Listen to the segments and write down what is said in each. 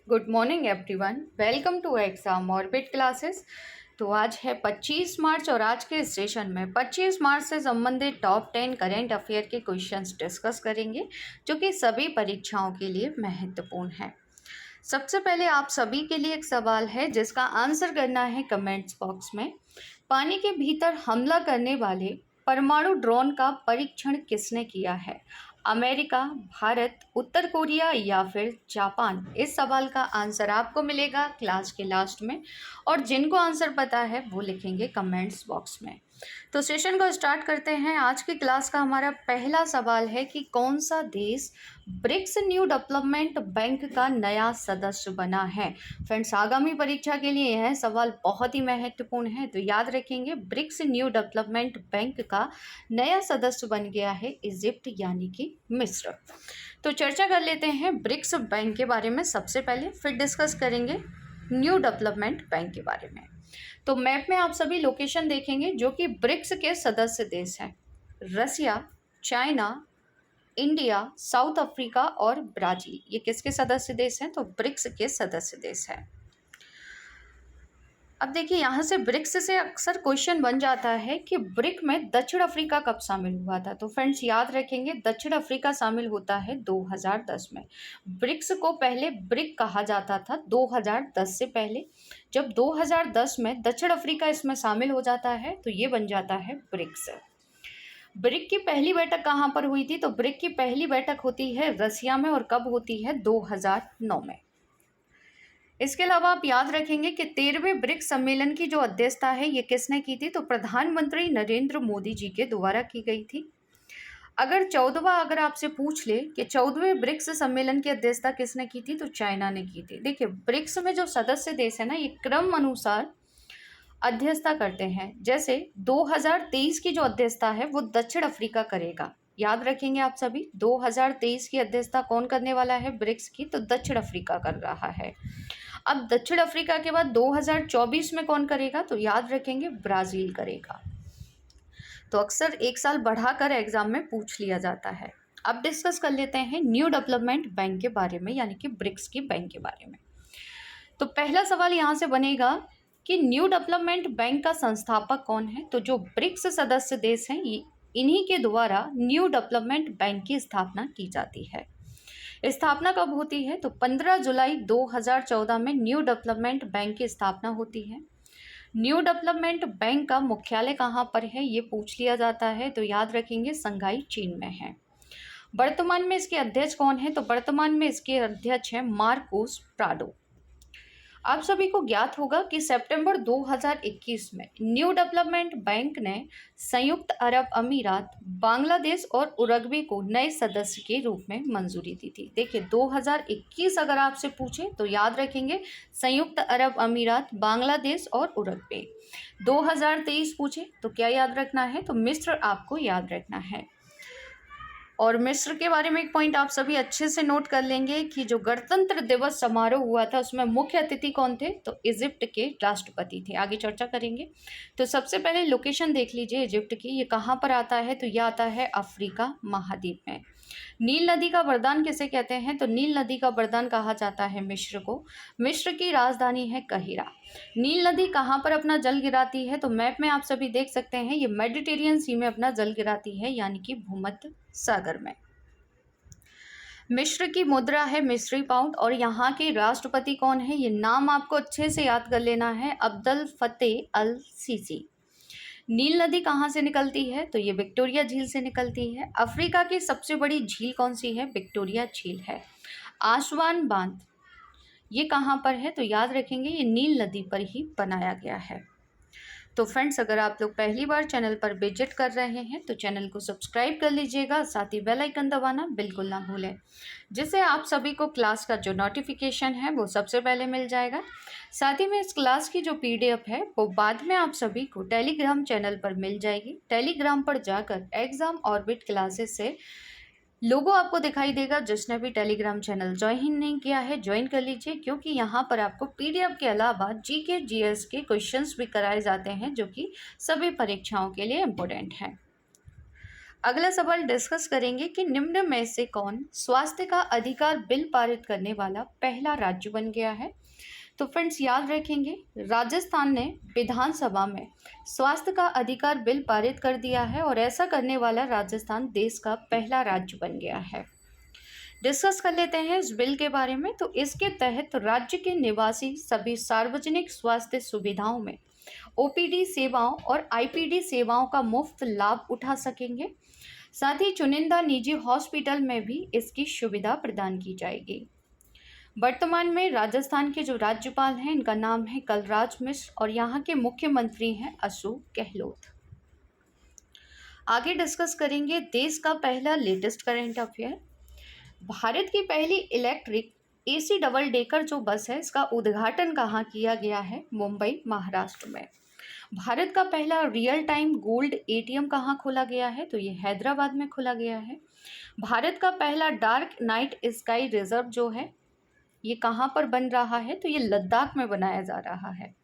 Good morning everyone, welcome to Exam Orbit classes. तो आज है 25 मार्च और आज के सेशन में 25 मार्च से संबंधित टॉप 10 करेंट अफेयर के क्वेश्चंस डिस्कस करेंगे जो कि सभी परीक्षाओं के लिए महत्वपूर्ण है। सबसे पहले आप सभी के लिए एक सवाल है जिसका आंसर करना है कमेंट्स बॉक्स में। पानी के भीतर हमला करने वाले परमाणु ड्रोन का परीक्षण किसने किया है? अमेरिका, भारत, उत्तर कोरिया या फिर जापान? इस सवाल का आंसर आपको मिलेगा क्लास के लास्ट में और जिनको आंसर पता है वो लिखेंगे कमेंट्स बॉक्स में। तो सेशन को स्टार्ट करते हैं। आज की क्लास का हमारा पहला सवाल है कि कौन सा देश ब्रिक्स न्यू डेवलपमेंट बैंक का नया सदस्य बना है? फ्रेंड्स, आगामी परीक्षा के लिए यह सवाल बहुत ही महत्वपूर्ण है, तो याद रखेंगे ब्रिक्स न्यू डेवलपमेंट बैंक का नया सदस्य बन गया है इजिप्ट यानी कि मिस्र। तो चर्चा कर लेते हैं ब्रिक्स बैंक के बारे में सबसे पहले, फिर डिस्कस करेंगे न्यू डेवलपमेंट बैंक के बारे में। तो मैप में आप सभी लोकेशन देखेंगे जो कि ब्रिक्स के सदस्य देश हैं। रसिया, चाइना, इंडिया, साउथ अफ्रीका और ब्राज़ील, ये किसके सदस्य देश हैं? तो ब्रिक्स के सदस्य देश हैं। अब देखिए, यहाँ से ब्रिक्स से अक्सर क्वेश्चन बन जाता है कि ब्रिक में दक्षिण अफ्रीका कब शामिल हुआ था? तो फ्रेंड्स याद रखेंगे दक्षिण अफ्रीका शामिल होता है 2010 में। ब्रिक्स को पहले ब्रिक कहा जाता था 2010 से पहले। जब 2010 में दक्षिण अफ्रीका इसमें शामिल हो जाता है तो ये बन जाता है ब्रिक्स। ब्रिक की पहली बैठक कहाँ पर हुई थी? तो ब्रिक की पहली बैठक होती है रसिया में और कब होती है? 2009 में। इसके अलावा आप याद रखेंगे कि 13वें ब्रिक्स सम्मेलन की जो अध्यक्षता है ये किसने की थी? तो प्रधानमंत्री नरेंद्र मोदी जी के द्वारा की गई थी। अगर आपसे पूछ ले कि 14वें ब्रिक्स सम्मेलन की अध्यक्षता किसने की थी? तो चाइना ने की थी। देखिए, ब्रिक्स में जो सदस्य देश है ना, ये क्रम अनुसार अध्यक्षता करते हैं। जैसे 2023 की जो अध्यक्षता है वो दक्षिण अफ्रीका करेगा। याद रखेंगे आप सभी, 2023 की अध्यक्षता कौन करने वाला है ब्रिक्स की? तो दक्षिण अफ्रीका कर रहा है। अब दक्षिण अफ्रीका के बाद 2024 में कौन करेगा? तो याद रखेंगे ब्राज़ील करेगा। तो अक्सर एक साल बढ़ाकर एग्जाम में पूछ लिया जाता है। अब डिस्कस कर लेते हैं न्यू डेवलपमेंट बैंक के बारे में, यानी कि ब्रिक्स की बैंक के बारे में। तो पहला सवाल यहाँ से बनेगा कि न्यू डेवलपमेंट बैंक का संस्थापक कौन है? तो जो ब्रिक्स सदस्य देश हैं इन्हीं के द्वारा न्यू डेवलपमेंट बैंक की स्थापना की जाती है। स्थापना कब होती है? तो 15 जुलाई 2014 में न्यू डेवलपमेंट बैंक की स्थापना होती है। न्यू डेवलपमेंट बैंक का मुख्यालय कहाँ पर है ये पूछ लिया जाता है, तो याद रखेंगे शंघाई चीन में है। वर्तमान में इसके अध्यक्ष कौन है? तो वर्तमान में इसके अध्यक्ष हैं मार्कोस प्राडो। आप सभी को ज्ञात होगा कि सितंबर 2021 में न्यू डेवलपमेंट बैंक ने संयुक्त अरब अमीरात, बांग्लादेश और उरुग्वे को नए सदस्य के रूप में मंजूरी दी थी। देखिए, 2021 अगर आपसे पूछे तो याद रखेंगे संयुक्त अरब अमीरात, बांग्लादेश और उरुग्वे। 2023 पूछे तो क्या याद रखना है? तो मिस्र आपको याद रखना है। और मिस्र के बारे में एक पॉइंट आप सभी अच्छे से नोट कर लेंगे कि जो गणतंत्र दिवस समारोह हुआ था उसमें मुख्य अतिथि कौन थे? तो इजिप्ट के राष्ट्रपति थे। आगे चर्चा करेंगे। तो सबसे पहले लोकेशन देख लीजिए इजिप्ट की, ये कहाँ पर आता है? तो यह आता है अफ्रीका महाद्वीप में। नील नदी का वरदान किसे कहते हैं? तो नील नदी का वरदान कहा जाता है मिस्र को। मिस्र की राजधानी है काहिरा। नील नदी कहाँ पर अपना जल गिराती है? तो मैप में आप सभी देख सकते हैं ये मेडिटेरियन सी में अपना जल गिराती है, यानी कि भूमध्य सागर में। मिस्र की मुद्रा है मिस्री पाउंड और यहाँ के राष्ट्रपति कौन है? ये नाम आपको अच्छे से याद कर लेना है, अब्दुल फतेह अल सीसी। नील नदी कहाँ से निकलती है? तो ये विक्टोरिया झील से निकलती है। अफ्रीका की सबसे बड़ी झील कौन सी है? विक्टोरिया झील है। आसवान बांध ये कहाँ पर है? तो याद रखेंगे ये नील नदी पर ही बनाया गया है। तो फ्रेंड्स, अगर आप लोग पहली बार चैनल पर विजिट कर रहे हैं तो चैनल को सब्सक्राइब कर लीजिएगा, साथ ही बेल आइकन दबाना बिल्कुल ना भूलें, जिससे आप सभी को क्लास का जो नोटिफिकेशन है वो सबसे पहले मिल जाएगा। साथ ही में इस क्लास की जो PDF है वो बाद में आप सभी को टेलीग्राम चैनल पर मिल जाएगी। टेलीग्राम पर जाकर एग्जाम ऑर्बिट क्लासेस से लोगो आपको दिखाई देगा। जिसने भी टेलीग्राम चैनल ज्वाइन नहीं किया है ज्वाइन कर लीजिए, क्योंकि यहाँ पर आपको PDF के अलावा GK GS के क्वेश्चंस भी कराए जाते हैं जो कि सभी परीक्षाओं के लिए इम्पोर्टेंट हैं। अगला सवाल डिस्कस करेंगे कि निम्न में से कौन स्वास्थ्य का अधिकार बिल पारित करने वाला पहला राज्य बन गया है। तो फ्रेंड्स याद रखेंगे, राजस्थान ने विधानसभा में स्वास्थ्य का अधिकार बिल पारित कर दिया है और ऐसा करने वाला राजस्थान देश का पहला राज्य बन गया है। डिस्कस कर लेते हैं इस बिल के बारे में। तो इसके तहत राज्य के निवासी सभी सार्वजनिक स्वास्थ्य सुविधाओं में ओपीडी सेवाओं और आईपीडी सेवाओं का मुफ्त लाभ उठा सकेंगे। साथ ही चुनिंदा निजी हॉस्पिटल में भी इसकी सुविधा प्रदान की जाएगी। वर्तमान में राजस्थान के जो राज्यपाल हैं, इनका नाम है कलराज मिश्र और यहाँ के मुख्यमंत्री हैं अशोक गहलोत। आगे डिस्कस करेंगे देश का पहला लेटेस्ट करंट अफेयर। भारत की पहली इलेक्ट्रिक एसी डबल डेकर जो बस है, इसका उद्घाटन कहाँ किया गया है? मुंबई, महाराष्ट्र में। भारत का पहला रियल टाइम गोल्ड एटीएम कहाँ खोला गया है? तो ये हैदराबाद में खोला गया है। भारत का पहला डार्क नाइट स्काई रिजर्व जो है, ये कहाँ पर बन रहा है? तो ये लद्दाख में बनाया जा रहा है।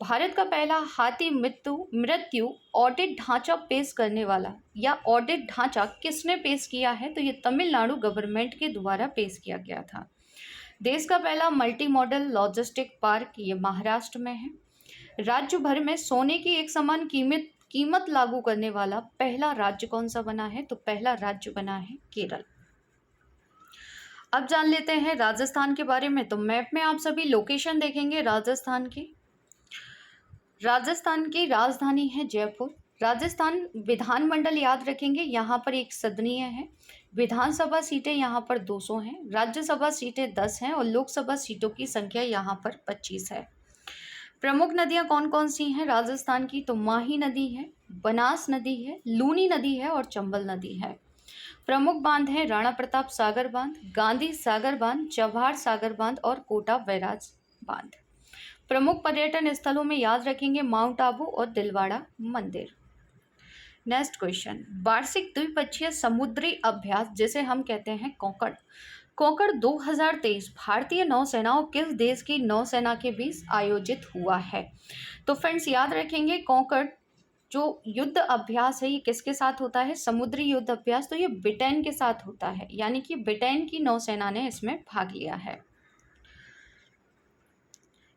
भारत का पहला हाथी मृत्यु ऑडिट ढांचा पेश करने वाला या ऑडिट ढांचा किसने पेश किया है? तो ये तमिलनाडु गवर्नमेंट के द्वारा पेश किया गया था। देश का पहला मल्टी मॉडल लॉजिस्टिक पार्क ये महाराष्ट्र में है। राज्य भर में सोने की एक समान कीमत लागू करने वाला पहला राज्य कौन सा बना है? तो पहला राज्य बना है केरल। अब जान लेते हैं राजस्थान के बारे में। तो मैप में आप सभी लोकेशन देखेंगे राजस्थान की। राजस्थान की राजधानी है जयपुर। राजस्थान विधानमंडल याद रखेंगे, यहाँ पर एक सदनीय है। विधानसभा सीटें यहाँ पर 200 हैं, राज्यसभा सीटें 10 हैं और लोकसभा सीटों की संख्या यहाँ पर 25 है। प्रमुख नदियाँ कौन कौन सी हैं राजस्थान की? तो माही नदी है, बनास नदी है, लूनी नदी है और चंबल नदी है। प्रमुख बांध हैं राणा प्रताप सागर बांध, गांधी सागर बांध, चव्हाड़ सागर बांध और कोटा बैराज बांध। प्रमुख पर्यटन स्थलों में याद रखेंगे माउंट आबू और दिलवाड़ा मंदिर। नेक्स्ट क्वेश्चन, वार्षिक द्विपक्षीय समुद्री अभ्यास जिसे हम कहते हैं कोंकण 2023 भारतीय नौसेनाओं किस देश की नौसेना के बीच आयोजित हुआ है? तो फ्रेंड्स याद रखेंगे, कोंकण जो युद्ध अभ्यास है ये किसके साथ होता है? समुद्री युद्ध अभ्यास। तो ये ब्रिटेन के साथ होता है, यानी कि ब्रिटेन की नौसेना ने इसमें भाग लिया है।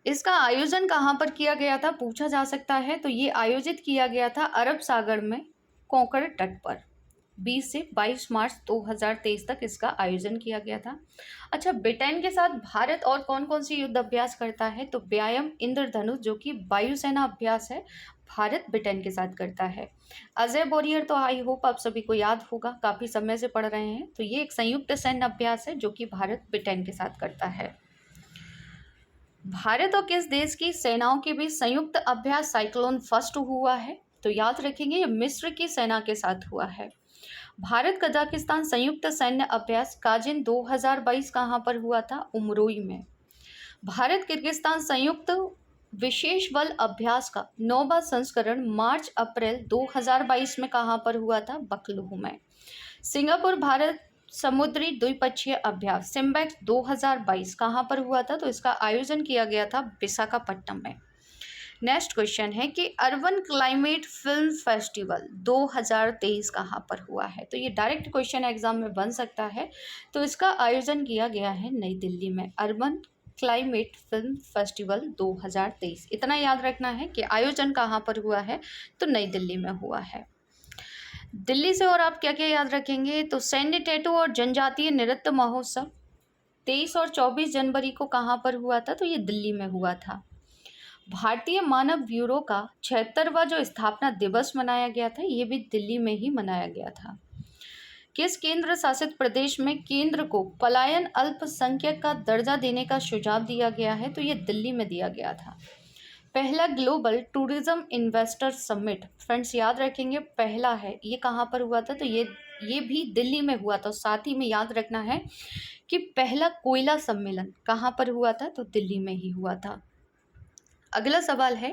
इसका आयोजन कहाँ पर किया गया था पूछा जा सकता है। तो ये आयोजित किया गया था अरब सागर में कोंकण तट पर। 20 से 22 मार्च 2023 तक इसका आयोजन किया गया था। अच्छा, ब्रिटेन के साथ भारत और कौन कौन सी युद्ध अभ्यास करता है? तो व्यायाम इंद्रधनुष जो कि वायुसेना अभ्यास है, भारत ब्रिटेन के साथ करता है। अजय वॉरियर तो आई होप आप सभी को याद होगा, काफ़ी समय से पढ़ रहे हैं। तो ये एक संयुक्त सैन्य अभ्यास है जो कि भारत ब्रिटेन के साथ करता है। भारत और किस देश की सेनाओं के बीच संयुक्त अभ्यास साइक्लोन फर्स्ट हुआ है? तो याद रखेंगे ये मिस्र की सेना के साथ हुआ है। भारत कजाकिस्तान संयुक्त सैन्य अभ्यास काजिन 2022 कहाँ पर हुआ था? उमरोई में। भारत किर्गिस्तान संयुक्त विशेष बल अभ्यास का 9वां संस्करण मार्च अप्रैल 2022 में कहाँ पर हुआ था? बकलूह में। सिंगापुर भारत समुद्री द्विपक्षीय अभ्यास सिम्बैक्स 2022 कहाँ पर हुआ था? तो इसका आयोजन किया गया था विशाखापट्टनम में। नेक्स्ट क्वेश्चन है कि अर्बन क्लाइमेट फिल्म फेस्टिवल 2023 कहाँ पर हुआ है? तो ये डायरेक्ट क्वेश्चन एग्जाम में बन सकता है। तो इसका आयोजन किया गया है नई दिल्ली में, अर्बन क्लाइमेट फिल्म फेस्टिवल 2023। इतना याद रखना है कि आयोजन कहाँ पर हुआ है, तो नई दिल्ली में हुआ है। दिल्ली से और आप क्या क्या याद रखेंगे? तो सैन्य टैटू और जनजातीय नृत्य महोत्सव 23 और 24 जनवरी को कहाँ पर हुआ था? तो ये दिल्ली में हुआ था। भारतीय मानव ब्यूरो का 76वां जो स्थापना दिवस मनाया गया था, ये भी दिल्ली में ही मनाया गया था। किस केंद्र शासित प्रदेश में केंद्र को पलायन अल्पसंख्यक का दर्जा देने का सुझाव दिया गया है? तो ये दिल्ली में दिया गया था। पहला global tourism investor summit, friends याद रखेंगे पहला है, ये कहाँ पर हुआ था? तो ये भी दिल्ली में हुआ था। साथ ही में याद रखना है कि पहला कोयला सम्मेलन कहाँ पर हुआ था? तो दिल्ली में ही हुआ था। अगला सवाल है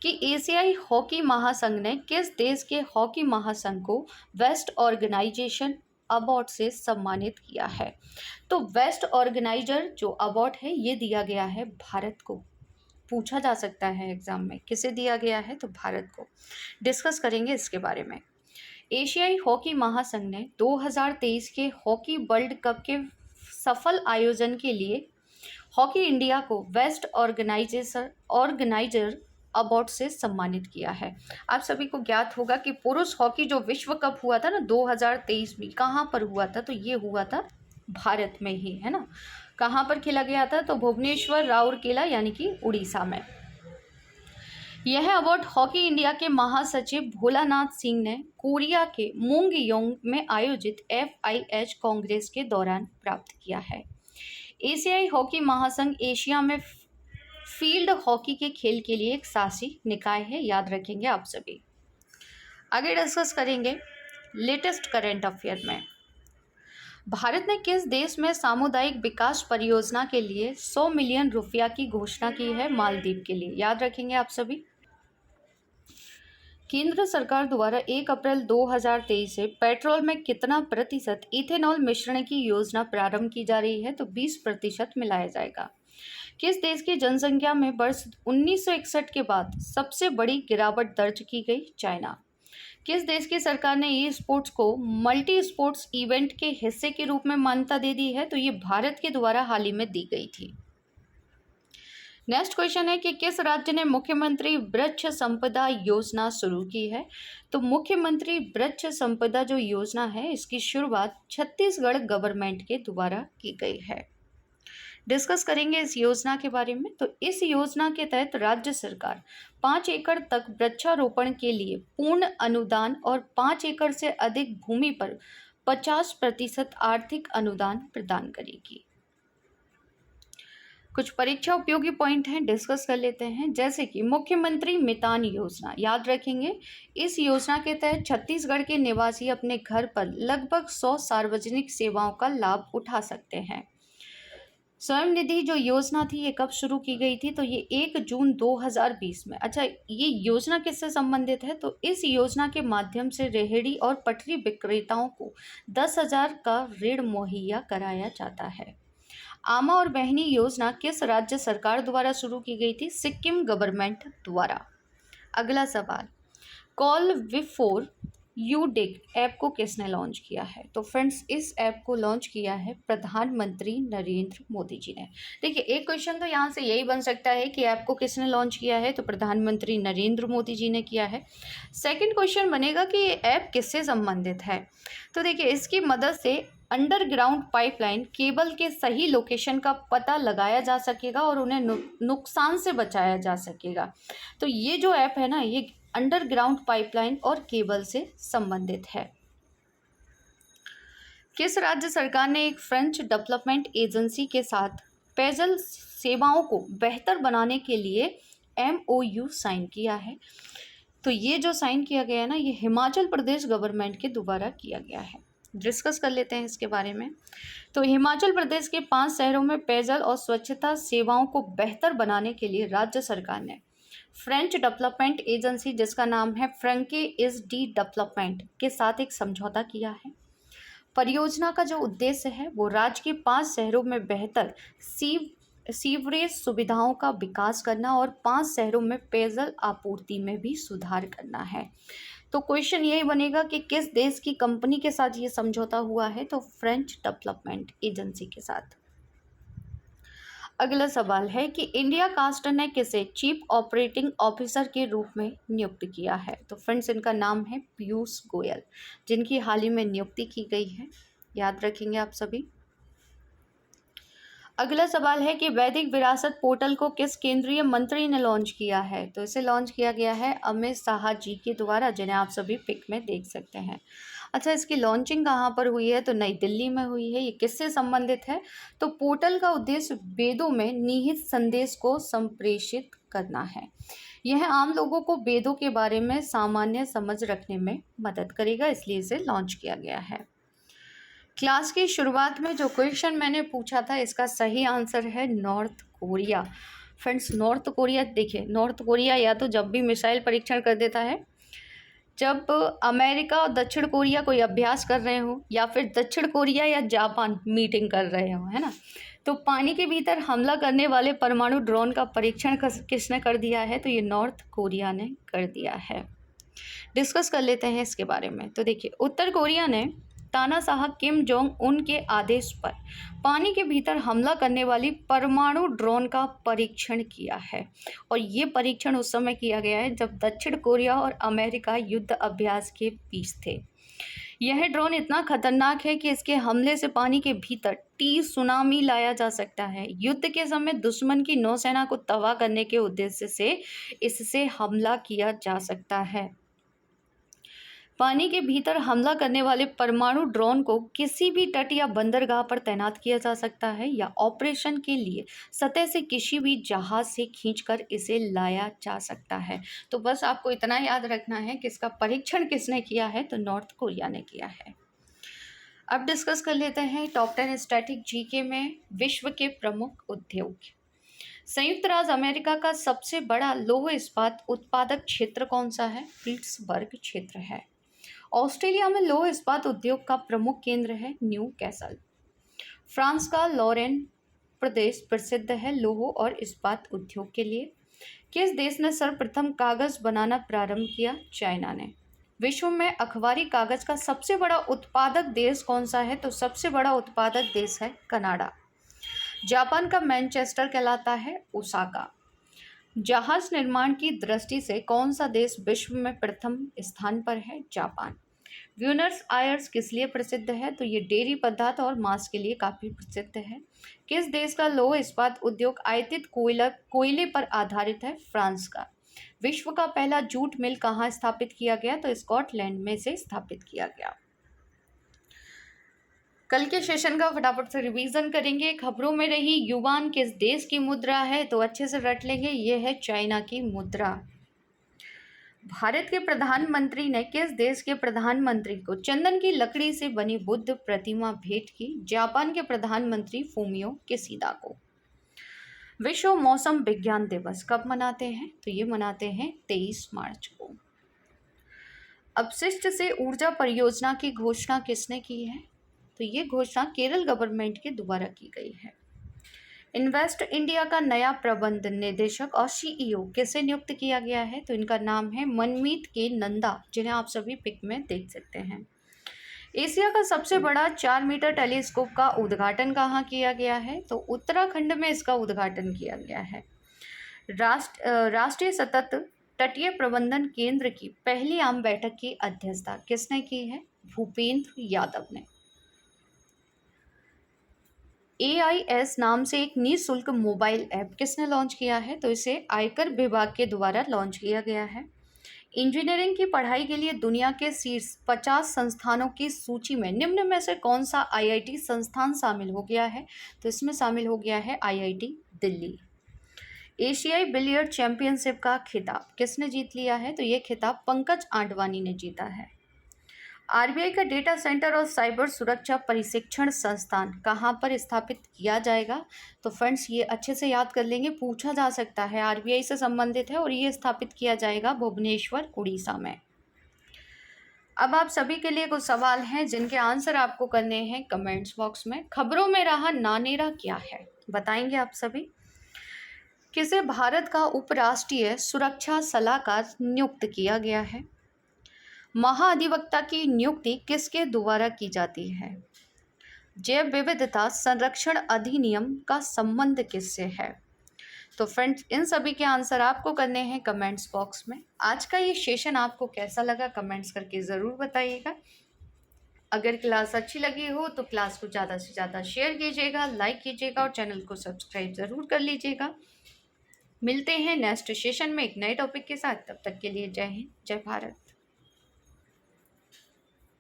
कि एशियाई हॉकी महासंघ ने किस देश के हॉकी महासंघ को बेस्ट ऑर्गेनाइजेशन अवार्ड से सम्मानित किया है? तो बेस्ट ऑर्गेनाइजर जो अवार्ड है ये दिया गया है भारत को। पूछा जा सकता है एग्जाम में, किसे दिया गया है? तो भारत को। डिस्कस करेंगे इसके बारे में। एशियाई हॉकी महासंघ ने 2023 के हॉकी वर्ल्ड कप के सफल आयोजन के लिए हॉकी इंडिया को बेस्ट ऑर्गेनाइजर अवार्ड से सम्मानित किया है। आप सभी को ज्ञात होगा कि पुरुष हॉकी जो विश्व कप हुआ था ना 2023 में, कहाँ पर हुआ था? तो ये हुआ था भारत में ही, है ना। कहाँ पर खेला गया था? तो भुवनेश्वर राउरकेला यानी कि उड़ीसा में। यह अवार्ड हॉकी इंडिया के महासचिव भोलानाथ सिंह ने कोरिया के मुंगयोंग में आयोजित FIH कांग्रेस के दौरान प्राप्त किया है। एशियाई हॉकी महासंघ एशिया में फील्ड हॉकी के खेल के लिए एक शासी निकाय है, याद रखेंगे आप सभी। आगे डिस्कस करेंगे लेटेस्ट करंट अफेयर में। भारत ने किस देश में सामुदायिक विकास परियोजना के लिए 100 मिलियन रुपया की घोषणा की है? मालदीव के लिए, याद रखेंगे आप सभी। केंद्र सरकार द्वारा 1 अप्रैल 2023 से पेट्रोल में कितना प्रतिशत इथेनॉल मिश्रण की योजना प्रारंभ की जा रही है? तो 20% मिलाया जाएगा। किस देश की जनसंख्या में वर्ष 1961 के बाद सबसे बड़ी गिरावट दर्ज की गई? चाइना। किस देश की सरकार ने ई स्पोर्ट्स को मल्टी स्पोर्ट्स इवेंट के हिस्से के रूप में मान्यता दे दी है? तो ये भारत के द्वारा हाल ही में दी गई थी। नेक्स्ट क्वेश्चन है कि किस राज्य ने मुख्यमंत्री वृक्ष संपदा योजना शुरू की है? तो मुख्यमंत्री वृक्ष संपदा जो योजना है इसकी शुरुआत छत्तीसगढ़ गवर्नमेंट के द्वारा की गई है। डिस्कस करेंगे इस योजना के बारे में। तो इस योजना के तहत राज्य सरकार 5 एकड़ तक वृक्षारोपण के लिए पूर्ण अनुदान और 5 एकड़ से अधिक भूमि पर 50% आर्थिक अनुदान प्रदान करेगी। कुछ परीक्षा उपयोगी पॉइंट हैं, डिस्कस कर लेते हैं। जैसे कि मुख्यमंत्री मितान योजना, याद रखेंगे। इस योजना के तहत छत्तीसगढ़ के निवासी अपने घर पर लगभग 100 सार्वजनिक सेवाओं का लाभ उठा सकते हैं। स्वयं निधि जो योजना थी ये कब शुरू की गई थी? तो ये 1 जून 2020 में। अच्छा, ये योजना किससे संबंधित है? तो इस योजना के माध्यम से रेहड़ी और पटरी विक्रेताओं को 10,000 का ऋण मुहैया कराया जाता है। आमा और बहनी योजना किस राज्य सरकार द्वारा शुरू की गई थी? सिक्किम गवर्नमेंट द्वारा। अगला सवाल, call before you dig app को किसने लॉन्च किया है? तो फ्रेंड्स इस ऐप को लॉन्च किया है प्रधानमंत्री नरेंद्र मोदी जी ने। देखिए, एक क्वेश्चन तो यहाँ से यही बन सकता है कि ऐप को किसने लॉन्च किया है? तो प्रधानमंत्री नरेंद्र मोदी जी ने किया है। सेकंड क्वेश्चन बनेगा कि ये ऐप किससे संबंधित है? तो देखिए, इसकी मदद से अंडरग्राउंड पाइपलाइन केबल के सही लोकेशन का पता लगाया जा सकेगा और उन्हें नुकसान से बचाया जा सकेगा। तो ये जो ऐप है ना, ये अंडरग्राउंड पाइपलाइन और केबल से संबंधित है। किस राज्य सरकार ने एक फ्रेंच डेवलपमेंट एजेंसी के साथ पेयजल सेवाओं को बेहतर बनाने के लिए MOU साइन किया है? तो ये जो साइन किया गया है ना, ये हिमाचल प्रदेश गवर्नमेंट के द्वारा किया गया है। डिस्कस कर लेते हैं इसके बारे में। तो हिमाचल प्रदेश के 5 शहरों में पेयजल और स्वच्छता सेवाओं को बेहतर बनाने के लिए राज्य सरकार ने फ्रेंच डेवलपमेंट एजेंसी, जिसका नाम है फ्रैंके इज डी डेवलपमेंट, के साथ एक समझौता किया है। परियोजना का जो उद्देश्य है वो राज्य के 5 शहरों में बेहतर सीवरेज सुविधाओं का विकास करना और 5 शहरों में पेयजल आपूर्ति में भी सुधार करना है। तो क्वेश्चन यही बनेगा कि किस देश की कंपनी के साथ ये समझौता हुआ है? तो फ्रेंच डेवलपमेंट एजेंसी के साथ। अगला सवाल है कि इंडिया कास्टर ने किसे चीफ ऑपरेटिंग ऑफिसर के रूप में नियुक्त किया है? तो फ्रेंड्स इनका नाम है पीयूष गोयल, जिनकी हाल ही में नियुक्ति की गई है, याद रखेंगे आप सभी। अगला सवाल है कि वैदिक विरासत पोर्टल को किस केंद्रीय मंत्री ने लॉन्च किया है? तो इसे लॉन्च किया गया है अमित शाह जी के द्वारा, जिन्हें आप सभी पिक में देख सकते हैं। अच्छा, इसकी लॉन्चिंग कहाँ पर हुई है? तो नई दिल्ली में हुई है। ये किससे संबंधित है? तो पोर्टल का उद्देश्य वेदों में निहित संदेश को संप्रेषित करना है। यह आम लोगों को वेदों के बारे में सामान्य समझ रखने में मदद करेगा, इसलिए इसे लॉन्च किया गया है। क्लास की शुरुआत में जो क्वेश्चन मैंने पूछा था, इसका सही आंसर है north Korea. Friends, north Korea, देखिए नॉर्थ कोरिया या तो जब भी मिसाइल परीक्षण कर देता है, जब अमेरिका और दक्षिण कोरिया कोई अभ्यास कर रहे हो, या फिर दक्षिण कोरिया या जापान मीटिंग कर रहे हो, है ना, तो पानी के भीतर हमला करने वाले परमाणु ड्रोन का परीक्षण किसने कर दिया है? तो ये नॉर्थ कोरिया ने कर दिया है। डिस्कस कर लेते हैं इसके बारे में। तो देखिए, उत्तर कोरिया ने तानाशाह किम जोंग उन के आदेश पर पानी के भीतर हमला करने वाली परमाणु ड्रोन का परीक्षण किया है। और ये परीक्षण उस समय किया गया है जब दक्षिण कोरिया और अमेरिका युद्ध अभ्यास के बीच थे। यह ड्रोन इतना खतरनाक है कि इसके हमले से पानी के भीतर सुनामी लाया जा सकता है। युद्ध के समय दुश्मन की नौसेना को तबाह करने के उद्देश्य से इससे हमला किया जा सकता है। पानी के भीतर हमला करने वाले परमाणु ड्रोन को किसी भी तट या बंदरगाह पर तैनात किया जा सकता है या ऑपरेशन के लिए सतह से किसी भी जहाज से खींचकर इसे लाया जा सकता है। तो बस आपको इतना याद रखना है कि इसका परीक्षण किसने किया है, तो नॉर्थ कोरिया ने किया है। अब डिस्कस कर लेते हैं टॉप 10 स्टैटिक जीके में विश्व के प्रमुख उद्योग। संयुक्त राज्य अमेरिका का सबसे बड़ा लौह इस्पात उत्पादक क्षेत्र कौन सा है? पिट्सबर्ग क्षेत्र है। ऑस्ट्रेलिया में लौह इस्पात उद्योग का प्रमुख केंद्र है न्यू कैसल। फ्रांस का लॉरेन प्रदेश प्रसिद्ध है लौह और इस्पात उद्योग के लिए। किस देश ने सर्वप्रथम कागज बनाना प्रारंभ किया? चाइना ने। विश्व में अखबारी कागज का सबसे बड़ा उत्पादक देश कौन सा है? तो सबसे बड़ा उत्पादक देश है कनाडा। जापान का मैनचेस्टर कहलाता है ओसाका। जहाज निर्माण की दृष्टि से कौन सा देश विश्व में प्रथम स्थान पर है? जापान। ब्यूनस आयर्स किस लिए प्रसिद्ध है? तो ये डेयरी पदार्थ और मांस के लिए काफ़ी प्रसिद्ध है। किस देश का लौह इस्पात उद्योग आयातित कोयले पर आधारित है? फ्रांस का। विश्व का पहला जूट मिल कहाँ स्थापित किया गया? तो स्कॉटलैंड में से स्थापित किया गया। कल के सेशन का फटाफट से रिवीजन करेंगे। खबरों में रही युवान किस देश की मुद्रा है? तो अच्छे से रट लेंगे, ये है चाइना की मुद्रा। भारत के प्रधानमंत्री ने किस देश के प्रधानमंत्री को चंदन की लकड़ी से बनी बुद्ध प्रतिमा भेंट की? जापान के प्रधानमंत्री फूमियो किशिदा को। विश्व मौसम विज्ञान दिवस कब मनाते हैं? तो ये मनाते हैं 23 मार्च को। अपशिष्ट से ऊर्जा परियोजना की घोषणा किसने की है? तो ये घोषणा केरल गवर्नमेंट के द्वारा की गई है। इन्वेस्ट इंडिया का नया प्रबंध निदेशक और सीईओ किसे नियुक्त किया गया है? तो इनका नाम है मनमीत के नंदा, जिन्हें आप सभी पिक में देख सकते हैं। एशिया का सबसे बड़ा 4 मीटर टेलीस्कोप का उद्घाटन कहाँ किया गया है? तो उत्तराखंड में इसका उद्घाटन किया गया है। राष्ट्रीय सतत तटीय प्रबंधन केंद्र की पहली आम बैठक की अध्यक्षता किसने की है? भूपेंद्र यादव ने। AIS नाम से एक निःशुल्क मोबाइल ऐप किसने लॉन्च किया है? तो इसे आयकर विभाग के द्वारा लॉन्च किया गया है। इंजीनियरिंग की पढ़ाई के लिए दुनिया के शीर्ष 50 संस्थानों की सूची में निम्न में से कौन सा IIT संस्थान शामिल हो गया है? तो इसमें शामिल हो गया है IIT दिल्ली। एशियाई बिलियर्ड चैंपियनशिप का खिताब किसने जीत लिया है? तो ये खिताब पंकज आडवाणी ने जीता है। RBI का डेटा सेंटर और साइबर सुरक्षा प्रशिक्षण संस्थान कहाँ पर स्थापित किया जाएगा? तो फ्रेंड्स ये अच्छे से याद कर लेंगे, पूछा जा सकता है, RBI से संबंधित है और ये स्थापित किया जाएगा भुवनेश्वर उड़ीसा में। अब आप सभी के लिए कुछ सवाल हैं जिनके आंसर आपको करने हैं कमेंट्स बॉक्स में। खबरों में रहा नानेरा क्या है, बताएंगे आप सभी। किसे भारत का उपराष्ट्रीय सुरक्षा सलाहकार नियुक्त किया गया है? महाधिवक्ता की नियुक्ति किसके द्वारा की जाती है? जैव विविधता संरक्षण अधिनियम का संबंध किससे है? तो फ्रेंड्स इन सभी के आंसर आपको करने हैं कमेंट्स बॉक्स में। आज का ये सेशन आपको कैसा लगा कमेंट्स करके ज़रूर बताइएगा। अगर क्लास अच्छी लगी हो तो क्लास को ज़्यादा से ज़्यादा शेयर कीजिएगा, लाइक कीजिएगा और चैनल को सब्सक्राइब ज़रूर कर लीजिएगा। मिलते हैं नेक्स्ट सेशन में एक नए टॉपिक के साथ। तब तक के लिए जय हिंद, जय भारत।